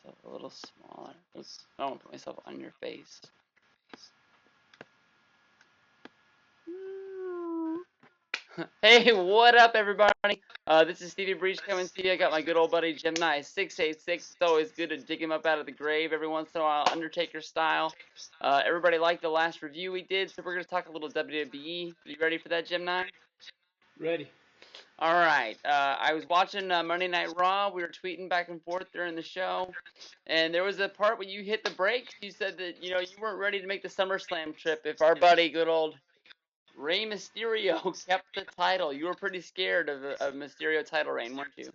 myself a little smaller. Oops, I don't want to put myself on your face. Hey, what up, everybody? This is Stevie Breach coming to you. I got my good old buddy Gemni888. It's always good to dig him up out of the grave every once in a while, Undertaker style. Everybody liked the last review we did, so we're going to talk a little WWE. You ready for that, Gemni? Ready. All right. I was watching Monday Night Raw. We were tweeting back and forth during the show, and there was a part where you hit the brakes. You said that you weren't ready to make the SummerSlam trip if our buddy, good old Rey Mysterio, kept the title. You were pretty scared of a Mysterio title reign, weren't you?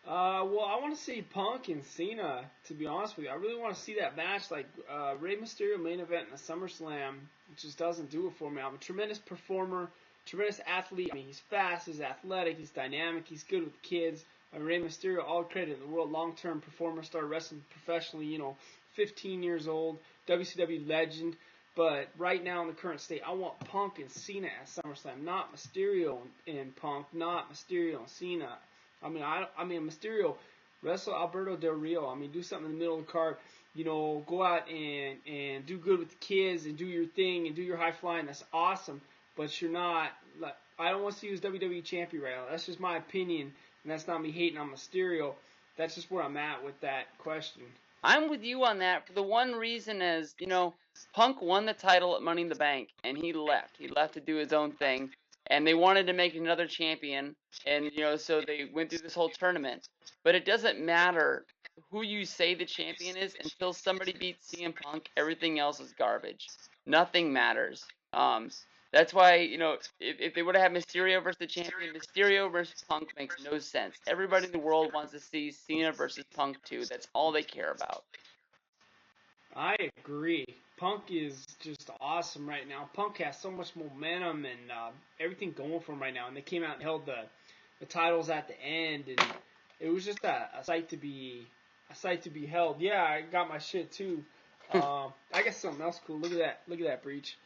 Well, I want to see Punk and Cena, to be honest with you. I really want to see that match. Like, Rey Mysterio main event in the SummerSlam just doesn't do it for me. I'm a tremendous performer, tremendous athlete. I mean, he's fast, he's athletic, he's dynamic, he's good with kids. Rey Mysterio, all credit in the world, long-term performer, started wrestling professionally, 15 years old, WCW legend. But right now in the current state, I want Punk and Cena at SummerSlam, not Mysterio and Punk, not Mysterio and Cena. I mean, Mysterio, wrestle Alberto Del Rio. I mean, do something in the middle of the card. Go out and do good with the kids and do your thing and do your high flying. That's awesome. But you're not. I don't want to see you as WWE champion right now. That's just my opinion, and that's not me hating on Mysterio. That's just where I'm at with that question. I'm with you on that for the one reason is, Punk won the title at Money in the Bank, and he left. He left to do his own thing, and they wanted to make another champion, and, so they went through this whole tournament. But it doesn't matter who you say the champion is until somebody beats CM Punk. Everything else is garbage. Nothing matters. That's why, if they would have had Mysterio versus the champion, Mysterio versus Punk makes no sense. Everybody in the world wants to see Cena versus Punk too. That's all they care about. I agree. Punk is just awesome right now. Punk has so much momentum and everything going for him right now. And they came out and held the titles at the end, and it was just a sight to be held. Yeah, I got my shit too. I got something else cool. Look at that Breach.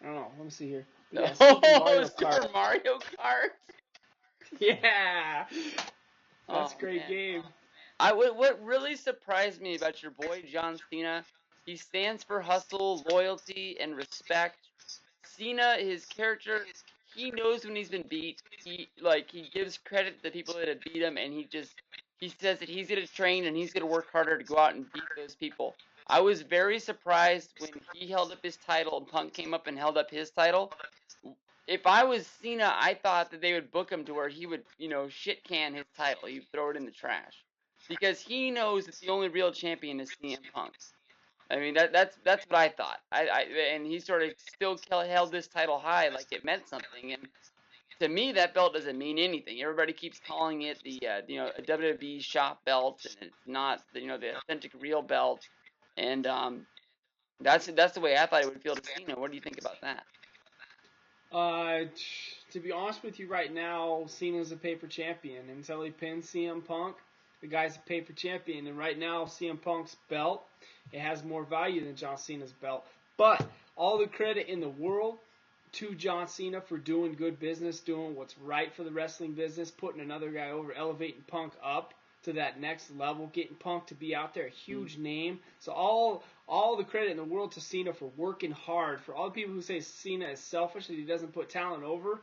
I don't know. Let me see here. Yeah, Super Mario Kart. Yeah, that's a great game. What really surprised me about your boy John Cena, he stands for hustle, loyalty, and respect. Cena, his character, he knows when he's been beat. He gives credit to the people that have beat him, and he says that he's gonna train and he's gonna work harder to go out and beat those people. I was very surprised when he held up his title and Punk came up and held up his title. If I was Cena, I thought that they would book him to where he would, shit can his title. He'd throw it in the trash. Because he knows that the only real champion is CM Punk. I mean, that's what I thought. And he sort of still held this title high like it meant something. And to me, that belt doesn't mean anything. Everybody keeps calling it the a WWE shop belt, and it's not the authentic real belt. And that's the way I thought it would feel to Cena. What do you think about that? To be honest with you, right now, Cena's a paper champion. Until he pins CM Punk, the guy's a paper champion. And right now, CM Punk's belt, it has more value than John Cena's belt. But all the credit in the world to John Cena for doing good business, doing what's right for the wrestling business, putting another guy over, elevating Punk up to that next level, getting Punk to be out there, a huge name. So all the credit in the world to Cena for working hard. For all the people who say Cena is selfish, that he doesn't put talent over,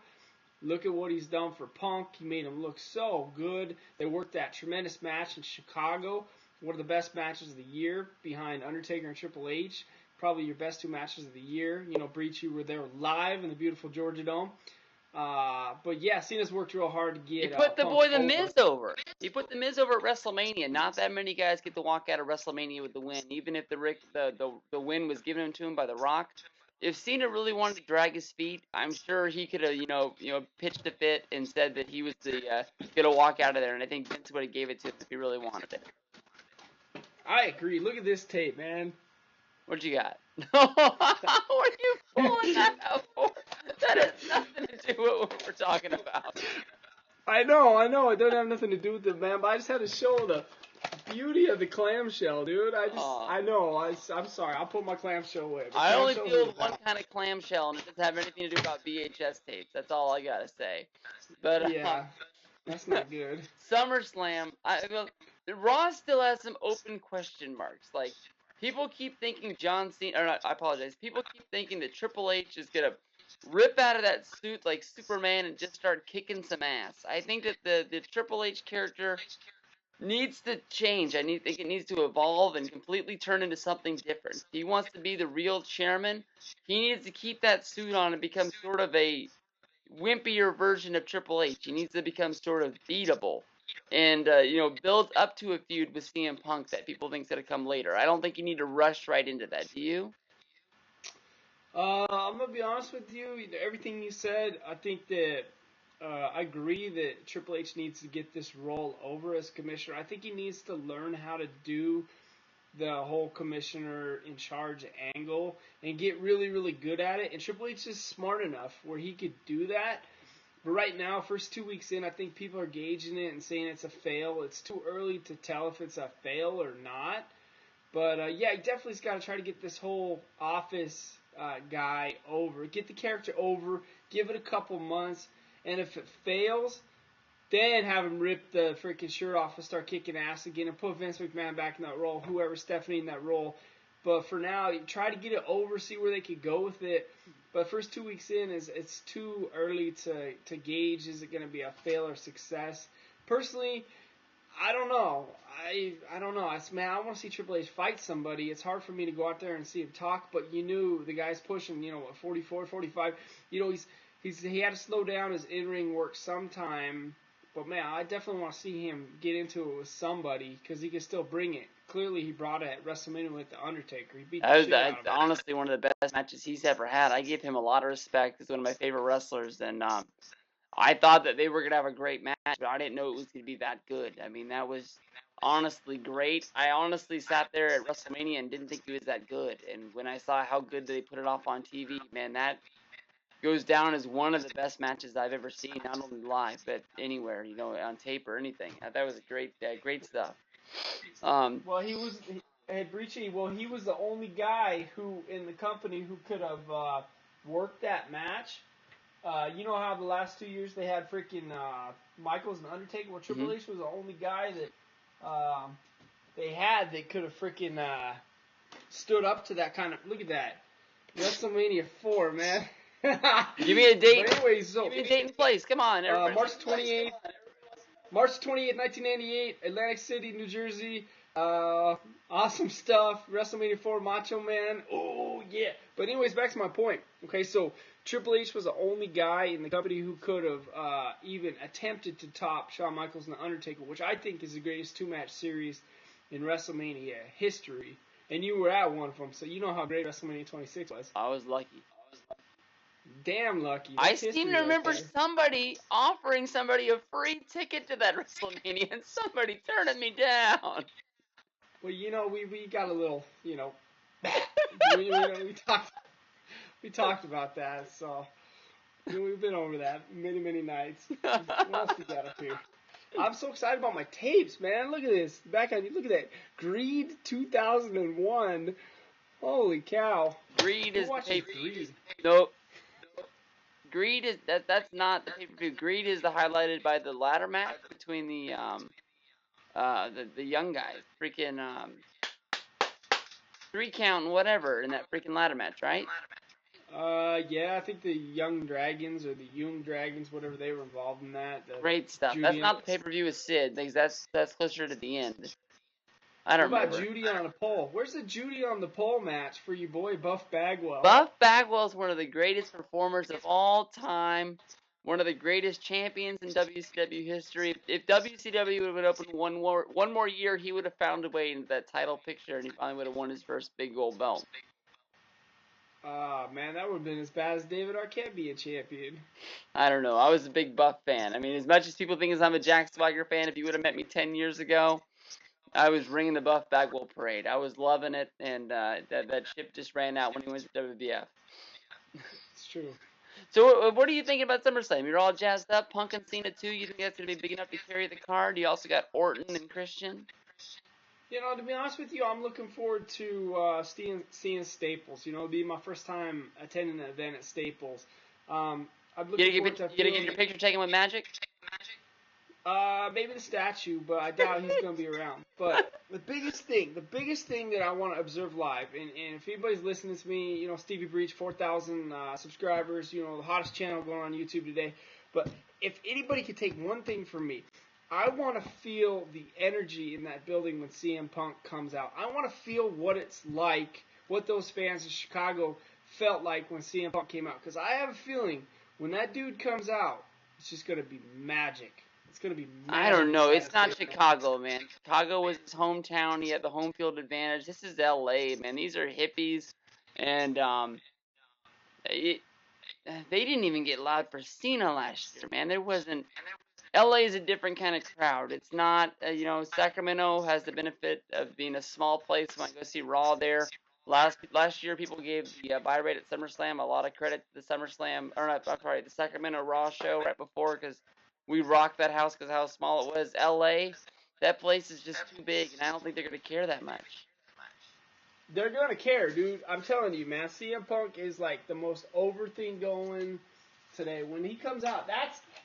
look at what he's done for Punk. He made him look so good. They worked that tremendous match in Chicago, one of the best matches of the year behind Undertaker and Triple H. Probably your best two matches of the year. Breach, you were there live in the beautiful Georgia Dome. But yeah, Cena's worked real hard to get. He put the boy The Miz over. He put The Miz over at WrestleMania. Not that many guys get to walk out of WrestleMania with the win, even if the win was given to him by The Rock. If Cena really wanted to drag his feet, I'm sure he could have pitched a fit and said that he was gonna walk out of there. And I think Vince would have gave it to him if he really wanted it. I agree. Look at this tape, man. What you got? What are you pulling that out for? That has nothing to do with what we're talking about. I know. It doesn't have nothing to do with it, man. But I just had to show the beauty of the clamshell, dude. I know. I'm sorry. I'll put my clamshell away. I only deal with one kind of clamshell, and it doesn't have anything to do about VHS tapes. That's all I gotta say. But yeah, that's not good. SummerSlam. Raw still has some open question marks. Like, people keep thinking John Cena, or not, I apologize. People keep thinking that Triple H is gonna rip out of that suit like Superman and just start kicking some ass. I think that the Triple H character needs to change. Think it needs to evolve and completely turn into something different. If he wants to be the real chairman, he needs to keep that suit on and become sort of a wimpier version of Triple H. He needs to become sort of beatable and build up to a feud with CM Punk that people think is going to come later. I don't think you need to rush right into that. Do you? I'm gonna be honest with you. Everything you said, I think that I agree that Triple H needs to get this role over as commissioner. I think he needs to learn how to do the whole commissioner in charge angle and get really, really good at it. And Triple H is smart enough where he could do that. But right now, first 2 weeks in, I think people are gauging it and saying it's a fail. It's too early to tell if it's a fail or not. But yeah, he definitely's got to try to get this whole office guy over. Get the character over. Give it a couple months. And if it fails, then have him rip the freaking shirt off and start kicking ass again and put Vince McMahon back in that role, whoever Stephanie in that role. But for now, try to get it over, see where they could go with it. But first 2 weeks in, it's too early to gauge, is it going to be a fail or success. Personally, I don't know. I don't know. I want to see Triple H fight somebody. It's hard for me to go out there and see him talk, but you knew the guy's pushing, 44, 45. He had to slow down his in-ring work sometime. But, man, I definitely want to see him get into it with somebody because he can still bring it. Clearly, he brought it at WrestleMania with The Undertaker. He beat the shit out of him. Honestly one of the best matches he's ever had. I give him a lot of respect. He's one of my favorite wrestlers. And I thought that they were going to have a great match, but I didn't know it was going to be that good. I mean, that was honestly great. I honestly sat there at WrestleMania and didn't think it was that good. And when I saw how good they put it off on TV, man, that goes down as one of the best matches I've ever seen, not only live, but anywhere, on tape or anything. That was great stuff. Well, he was the only guy who in the company who could have worked that match. You know how the last 2 years they had freaking Michaels and Undertaker? Well, Triple H was the only guy that they had that could have freaking stood up to that kind of. Look at that. WrestleMania 4, man. Give me a date. But anyways, give me a date and place. Come on, March 28th, 1998, Atlantic City, New Jersey. Awesome stuff. WrestleMania 4, Macho Man. Oh, yeah. But anyways, back to my point. Okay, so Triple H was the only guy in the company who could have even attempted to top Shawn Michaels and The Undertaker, which I think is the greatest two-match series in WrestleMania history. And you were at one of them, so you know how great WrestleMania 26 was. I was lucky. Damn lucky. I seem to remember somebody offering somebody a free ticket to that WrestleMania and somebody turning me down. Well, we got a little, we talked about that, so we've been over that many, many nights. What else we got up here? I'm so excited about my tapes, man. Look at this. Look at that. Greed 2001. Holy cow. Greed is the pay-per-view. Greed? Nope. Greed is that's not the pay-per-view. Greed is highlighted by the ladder match between the young guys. Freaking 3 count and whatever in that freaking ladder match, right? Yeah, I think the Young Dragons or the Young Dragons, whatever, they were involved in that. Great stuff. That's not the pay-per-view with Sid. That's closer to the end. I don't remember. What about Judy on the pole? Where's the Judy on the pole match for your boy Buff Bagwell? Buff Bagwell is one of the greatest performers of all time. One of the greatest champions in WCW history. If WCW would have been open one more year, he would have found a way into that title picture, and he finally would have won his first big gold belt. Man, that would have been as bad as David Arquette being champion. I don't know. I was a big Buff fan. I mean, as much as people think I'm a Jack Swagger fan, if you would have met me 10 years ago, I was ringing the Buff Bagwell parade. I was loving it, and that ship just ran out when he went to WWF. It's true. So what are you thinking about SummerSlam? You're all jazzed up. Punk and Cena, too? You think that's going to be big enough to carry the card? You also got Orton and Christian? To be honest with you, I'm looking forward to seeing Staples. It'll be my first time attending an event at Staples. I'm looking forward to... You gonna get your picture taken with Magic? Maybe the statue, but I doubt he's gonna be around. But the biggest thing that I want to observe live, and if anybody's listening to me, Stevie Breach, 4,000 subscribers, the hottest channel going on YouTube today. But if anybody could take one thing from me, I want to feel the energy in that building when CM Punk comes out. I want to feel what it's like, what those fans in Chicago felt like when CM Punk came out. Because I have a feeling when that dude comes out, it's just gonna be magic. It's going to be I don't know. It's not Chicago, man. Chicago was his hometown. He had the home field advantage. This is L.A., man. These are hippies, and they didn't even get loud for Cena last year, man. There wasn't. L.A. is a different kind of crowd. It's not, Sacramento has the benefit of being a small place. You might go see Raw there. Last year, people gave the buy rate at SummerSlam a lot of credit to the the Sacramento Raw show right before, because we rocked that house because how small it was. L.A., that place is just too big, and I don't think they're going to care that much. They're going to care, dude. I'm telling you, man. CM Punk is like the most over thing going today. When he comes out,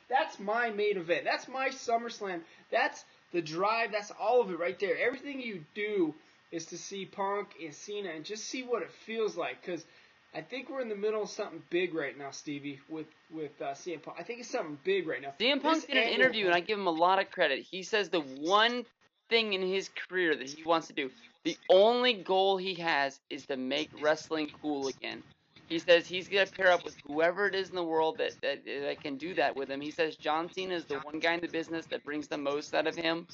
that's my main event. That's my SummerSlam. That's the drive. That's all of it right there. Everything you do is to see Punk and Cena and just see what it feels like. Because I think we're in the middle of something big right now, Stevie, with CM Punk. I think it's something big right now. CM Punk did an interview, and I give him a lot of credit. He says the one thing in his career that he wants to do, the only goal he has, is to make wrestling cool again. He says he's going to pair up with whoever it is in the world that can do that with him. He says John Cena is the one guy in the business that brings the most out of him,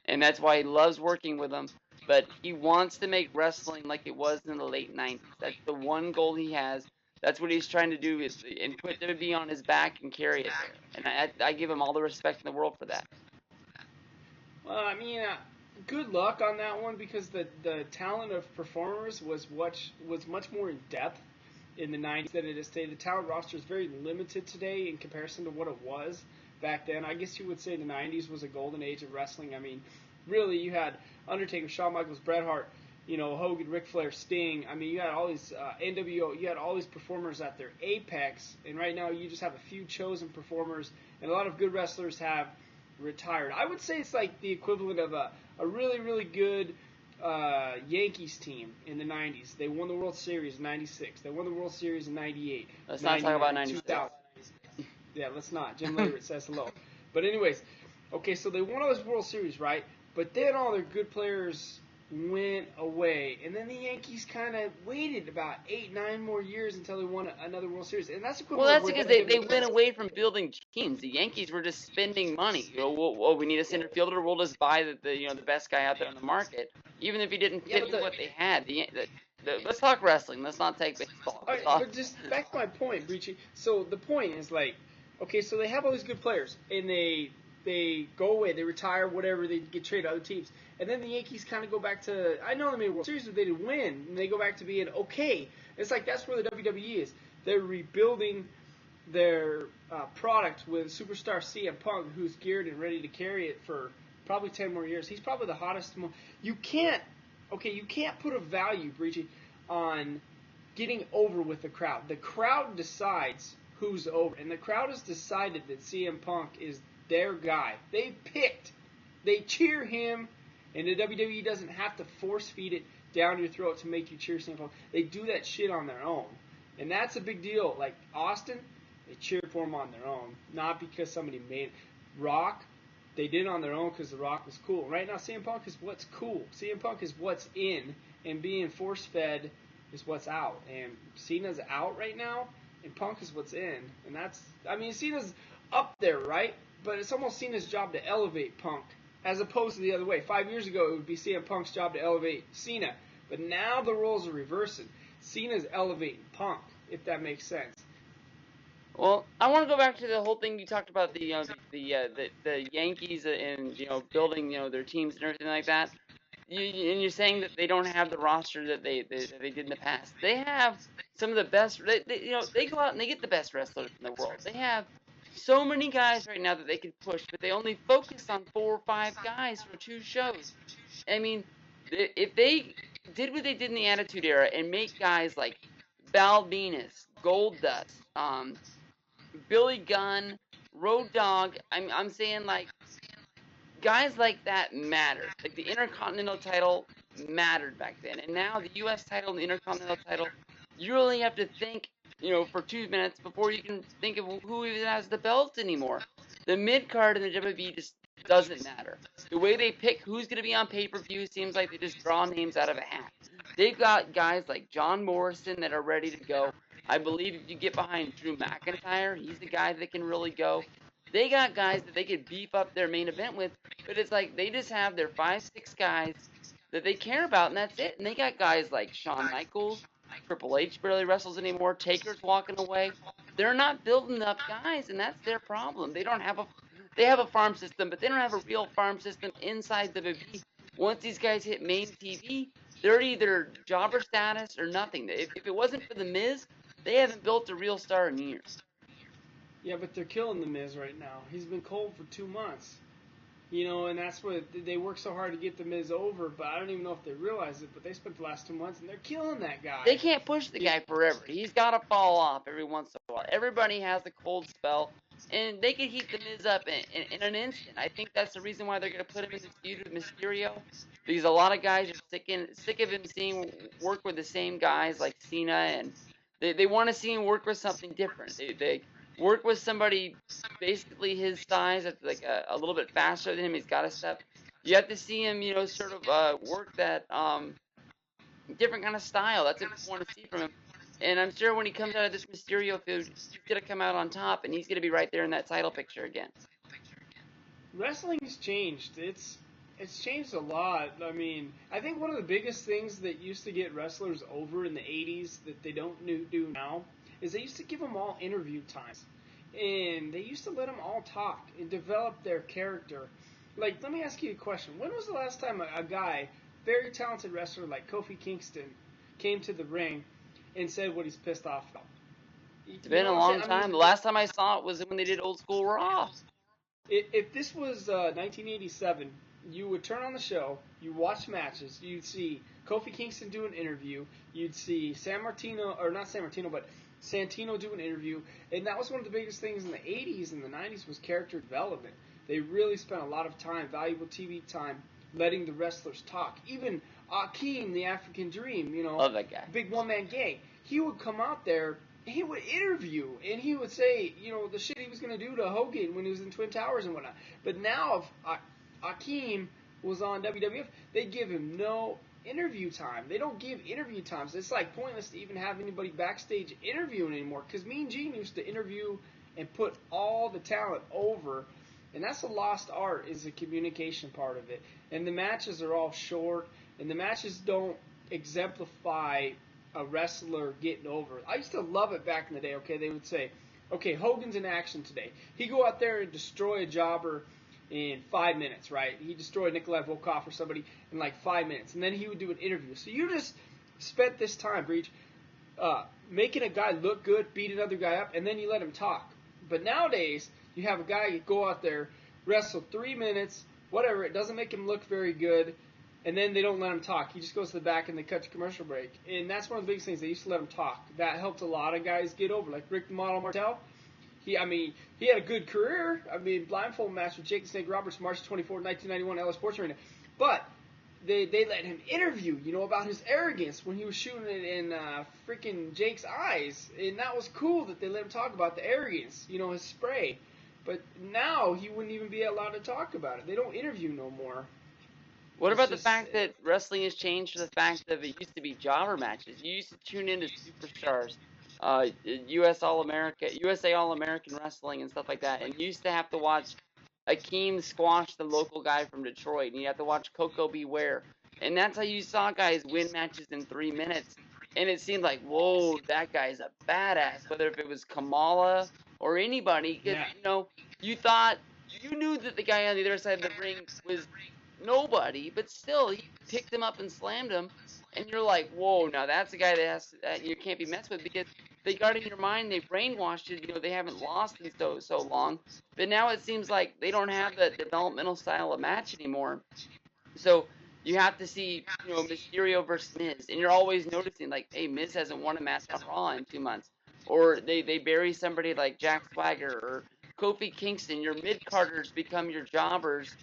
and that's why he loves working with him. But he wants to make wrestling like it was in the late 90s. That's the one goal he has. That's what he's trying to do, and put WWE on his back and carry it there. And I give him all the respect in the world for that. Well, I mean, good luck on that one, because the talent of performers was much more in depth in the 90s than it is today. The talent roster is very limited today in comparison to what it was back then. I guess you would say the 90s was a golden age of wrestling. I mean, really, you had Undertaker, Shawn Michaels, Bret Hart, Hogan, Ric Flair, Sting. I mean, you had all these NWO. You had all these performers at their apex, and right now you just have a few chosen performers, and a lot of good wrestlers have retired. I would say it's like the equivalent of a really, really good Yankees team in the 90s. They won the World Series in 96. They won the World Series in 98. Let's not talk about 96. Yeah, let's not. Jim Leyritz says hello. But anyways, okay, so they won all those World Series, right? But then all their good players went away, and then the Yankees kind of waited about 8-9 more years until they won another World Series, and that's well, that's because they went away from building teams. The Yankees were just spending money. We need a center fielder. We'll just buy the best guy out there on the market, even if he didn't fit with what they had. Let's talk wrestling. Let's not take baseball. All right, but just back to my point, Breachy. So the point is like, okay, so they have all these good players, and they go away, they retire, whatever, they get traded to other teams. And then the Yankees kind of go back to, I know they made a World Series, but they didn't win, and they go back to being okay. It's like that's where the WWE is. They're rebuilding their product with superstar CM Punk, who's geared and ready to carry it for probably 10 more years. He's probably the hottest. You can't put a value, Breachy, on getting over with the crowd. The crowd decides who's over, and the crowd has decided that CM Punk is their guy. They cheer him, and the WWE doesn't have to force feed it down your throat to make you cheer CM Punk. They do that shit on their own, and that's a big deal. Like Austin, they cheered for him on their own, not because somebody made it. Rock, they did it on their own because The Rock was cool. Right now, CM Punk is what's cool. CM Punk is what's in, and being force-fed is what's out. And Cena's out right now, and Punk is what's in. And that's, I mean, Cena's up there, right? But it's almost Cena's job to elevate Punk, as opposed to the other way. 5 years ago, it would be CM Punk's job to elevate Cena. But now the roles are reversing. Cena's elevating Punk, if that makes sense. Well, I want to go back to the whole thing you talked about, the Yankees and building their teams and everything like that. And you're saying that they don't have the roster that they did in the past. They have some of the best. They go out and they get the best wrestlers in the world. They have so many guys right now that they could push, but they only focus on 4 or 5 guys for 2 shows. I mean, if they did what they did in the Attitude Era and make guys like Val Venus, Goldust, Billy Gunn, Road Dogg, I'm saying like guys like that mattered. Like the Intercontinental title mattered back then, and now the U.S. title and the Intercontinental title, you really have to think, for 2 minutes before you can think of who even has the belt anymore. The mid card in the WWE just doesn't matter. The way they pick who's going to be on pay-per-view seems like they just draw names out of a hat. They've got guys like John Morrison that are ready to go. I believe if you get behind Drew McIntyre, he's the guy that can really go. They got guys that they could beef up their main event with, but it's like they just have their 5, 6 guys that they care about, and that's it. And they got guys like Shawn Michaels, Triple H barely wrestles anymore, Taker's walking away. They're not building up guys, and that's their problem. They have a farm system, but they don't have a real farm system inside the WWE. Once these guys hit main TV, they're either jobber status or nothing. If it wasn't for The Miz, they haven't built a real star in years. Yeah, but they're killing The Miz right now. He's been cold for 2 months. And that's what they work so hard to get The Miz over, but I don't even know if they realize it, but they spent the last 2 months, and they're killing that guy. They can't push the guy forever. He's got to fall off every once in a while. Everybody has a cold spell, and they could heat The Miz up in an instant. I think that's the reason why they're going to put him in this feud with Mysterio, because a lot of guys are sick of him seeing work with the same guys like Cena, and they want to see him work with something different. They work with somebody basically his size, that's like a little bit faster than him. He's got to step. You have to see him, sort of work that different kind of style. That's what you want to see from him. And I'm sure when he comes out of this Mysterio feud, he's going to come out on top, and he's going to be right there in that title picture again. Wrestling has changed. It's changed a lot. I mean, I think one of the biggest things that used to get wrestlers over in the 80s that they don't do now is they used to give them all interview times. And they used to let them all talk and develop their character. Like, let me ask you a question. When was the last time a guy, very talented wrestler like Kofi Kingston, came to the ring and said what he's pissed off about? It's been a long time. The last time I saw it was when they did Old School Raw. If this was 1987, you would turn on the show, you watch matches, you'd see Kofi Kingston do an interview, you'd see Santino do an interview, and that was one of the biggest things in the 80s and the 90s was character development. They really spent a lot of time, valuable TV time, letting the wrestlers talk. Even Akeem, the African Dream, Love that guy. Big one-man gang, he would come out there, he would interview, and he would say, the shit he was going to do to Hogan when he was in Twin Towers and whatnot. But now, if Akeem was on WWF, they'd give him no interview time. They don't give interview times. It's like pointless to even have anybody backstage interviewing anymore, because Mean Gene used to interview and put all the talent over, and that's a lost art, is the communication part of it. And the matches are all short, and the matches don't exemplify a wrestler getting over. I used to love it back in the day. Okay, they would say, okay, Hogan's in action today. He'd go out there and destroy a jobber in 5 minutes, right? He destroyed Nikolai Volkov or somebody in like 5 minutes, and then he would do an interview. So you just spent this time, Breach, making a guy look good, beat another guy up, and then you let him talk. But nowadays, you have a guy go out there, wrestle 3 minutes, whatever, it doesn't make him look very good, and then they don't let him talk. He just goes to the back and they cut to commercial break. And that's one of the biggest things. They used to let him talk. That helped a lot of guys get over. Like Rick the Model Martel. He had a good career. Blindfold match with Jake the Snake Roberts, March 24, 1991, LA Sports Arena. But they let him interview, about his arrogance when he was shooting it in freaking Jake's eyes. And that was cool that they let him talk about the arrogance, his spray. But now he wouldn't even be allowed to talk about it. They don't interview no more. What about the fact that wrestling has changed to the fact that it used to be jobber matches? You used to tune into superstars, USA All-American Wrestling and stuff like that, and you used to have to watch Akeem squash the local guy from Detroit, and you have to watch Coco Beware. And that's how you saw guys win matches in 3 minutes. And it seemed like, whoa, that guy's a badass. Whether if it was Kamala or anybody, because, you knew that the guy on the other side of the ring was nobody, but still, he picked him up and slammed him, and you're like, whoa, now that's a guy that you can't be messed with, because they got in your mind, they brainwashed you, they haven't lost in so long, but now it seems like they don't have the developmental style of match anymore, so you have to see, Mysterio versus Miz, and you're always noticing, like, hey, Miz hasn't won a match on Raw in 2 months, or they bury somebody like Jack Swagger, or Kofi Kingston. Your mid-carders become your jobbers,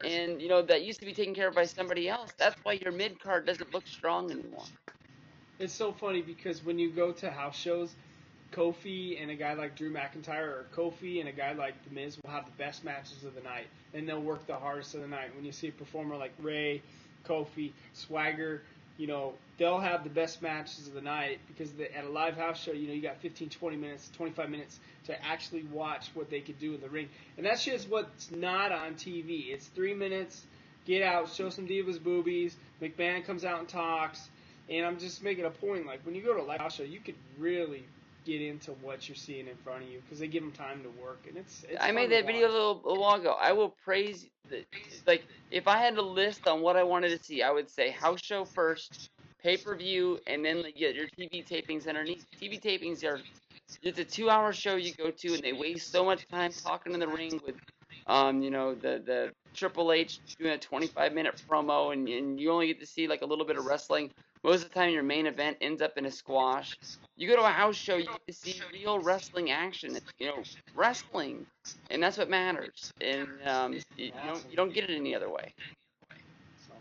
and that used to be taken care of by somebody else. That's why your mid card doesn't look strong anymore. It's so funny because when you go to house shows, Kofi and a guy like Drew McIntyre, or Kofi and a guy like The Miz will have the best matches of the night, and they'll work the hardest of the night. When you see a performer like Ray, Kofi, Swagger, they'll have the best matches of the night because at a live house show, you got 15, 20 minutes, 25 minutes to actually watch what they could do in the ring. And that's just what's not on TV. It's 3 minutes, get out, show some divas boobies, McMahon comes out and talks, and I'm just making a point, like, when you go to a live house show, you could really get into what you're seeing in front of you because they give them time to work, and it's I made that video a while ago. I will praise like, if I had a list on what I wanted to see, I would say house show first, pay-per-view, and then get your TV tapings underneath. TV tapings it's a 2-hour show you go to, and they waste so much time talking in the ring with the Triple H doing a 25-minute promo, and you only get to see like a little bit of wrestling. Most of the time, your main event ends up in a squash. You go to a house show, you get to see real wrestling action. It's, wrestling, and that's what matters. And you don't get it any other way.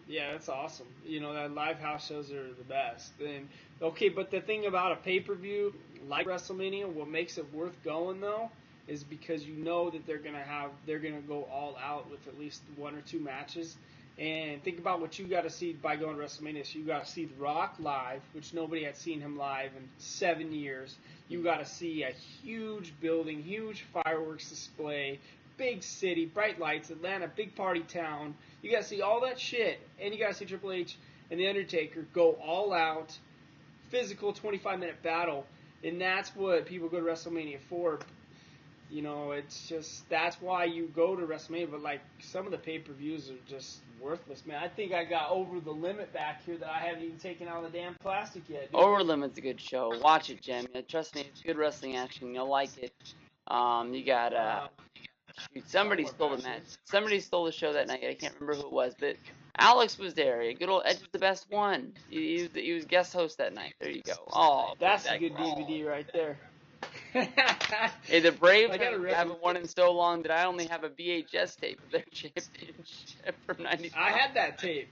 Yeah, that's awesome. That live house shows are the best. And okay, but the thing about a pay-per-view like WrestleMania, what makes it worth going though, is because that they're gonna go all out with at least 1 or 2 matches. And think about what you got to see by going to WrestleMania. So you got to see The Rock live, which nobody had seen him live in 7 years. You got to see a huge building, huge fireworks display, big city, bright lights, Atlanta, big party town. You got to see all that shit. And you got to see Triple H and The Undertaker go all out, physical 25-minute battle. And that's what people go to WrestleMania for. It's just, that's why you go to WrestleMania. But, like, some of the pay-per-views are just worthless, man. I think I got Over the Limit back here that I haven't even taken out of the damn plastic yet. Dude. Over the Limit's a good show. Watch it, Jim. Trust me, it's good wrestling action. You'll like it. You got, somebody stole the match. Somebody stole the show that night. I can't remember who it was, but Alex was there. Good old Edge is the best one. He was guest host that night. There you go. Oh, that's a good DVD right there. Hey, the Braves haven't won in so long that I only have a VHS tape of their championship from '95. I had that tape.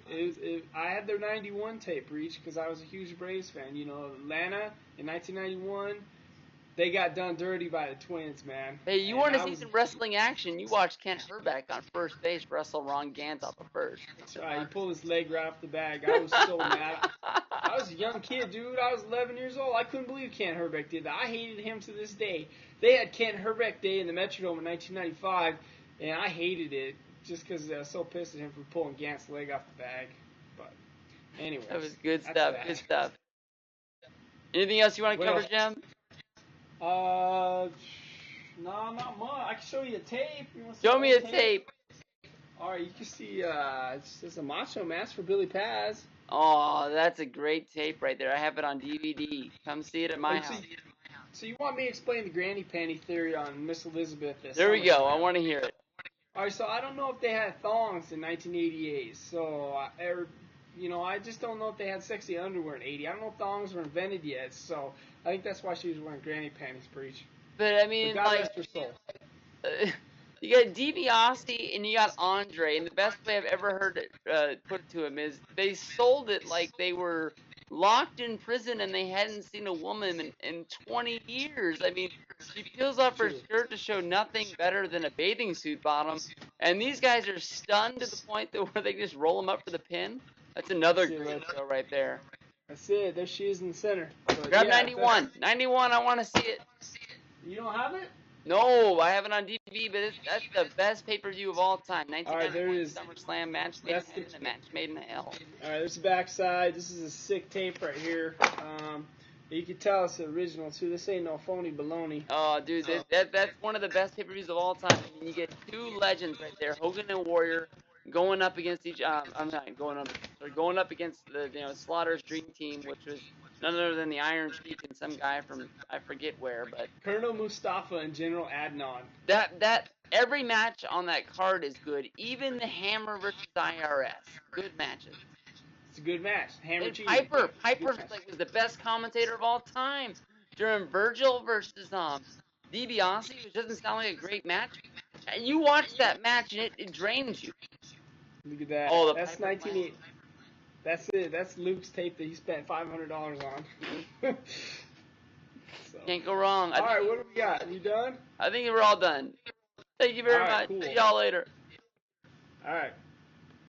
I had their '91 tape, Reach, because I was a huge Braves fan. Atlanta in 1991. They got done dirty by the Twins, man. Hey, you want to see some wrestling action? You watched Kent Herbeck on first base wrestle Ron Gant off of first. That's right. He pulled his leg right off the bag. I was so mad. I was a young kid, dude. I was 11 years old. I couldn't believe Kent Herbeck did that. I hated him to this day. They had Kent Herbeck Day in the Metrodome in 1995, and I hated it just because I was so pissed at him for pulling Gant's leg off the bag. But anyway, that was good stuff. Good stuff. Anything else you want to cover, Jim? No, not much. I can show you a tape. Show me a tape. All right, you can see it's just a Macho Mask for Billy Paz. Oh, that's a great tape right there. I have it on DVD. Come see it at my house. So you want me to explain the granny panty theory on Miss Elizabeth? There we go. I want to hear it. All right, so I don't know if they had thongs in 1988. So, I just don't know if they had sexy underwear in 80. I don't know if thongs were invented yet. So I think that's why she was wearing granny panties, Breach. But I mean, God rest her soul. You got DiBiase and you got Andre, and the best way I've ever heard it put to him is they sold it like they were locked in prison and they hadn't seen a woman in 20 years. I mean, she peels off her skirt to show nothing better than a bathing suit bottom, and these guys are stunned to the point that where they just roll them up for the pin. That's another great show right there. That's it. There she is in the center. But grab 91. 91, I want to see it. You don't have it? No, I have it on DVD, but that's the best pay-per-view of all time. 1991 SummerSlam match made in heaven, a match made in hell. All right, there's the backside. This is a sick tape right here. You can tell it's the original, too. This ain't no phony baloney. Oh, dude, that's one of the best pay-per-views of all time. I mean, you get two legends right there, Hogan and Warrior, going up against going up against the Slaughter's Dream Team, which was none other than the Iron Sheik and some guy from I forget where, but Colonel Mustafa and General Adnan. That every match on that card is good. Even the Hammer versus IRS, good matches. It's a good match. Hammer and Piper was the best commentator of all time during Virgil versus DiBiase, which doesn't sound like a great match. You watch that match and it drains you. Look at that. Oh, the That's Piper 1980. That's it. That's Luke's tape that he spent $500 on. So. Can't go wrong. All right, what do we got? You done? I think we're all done. Thank you very All right, much. cool. See y'all later. All right.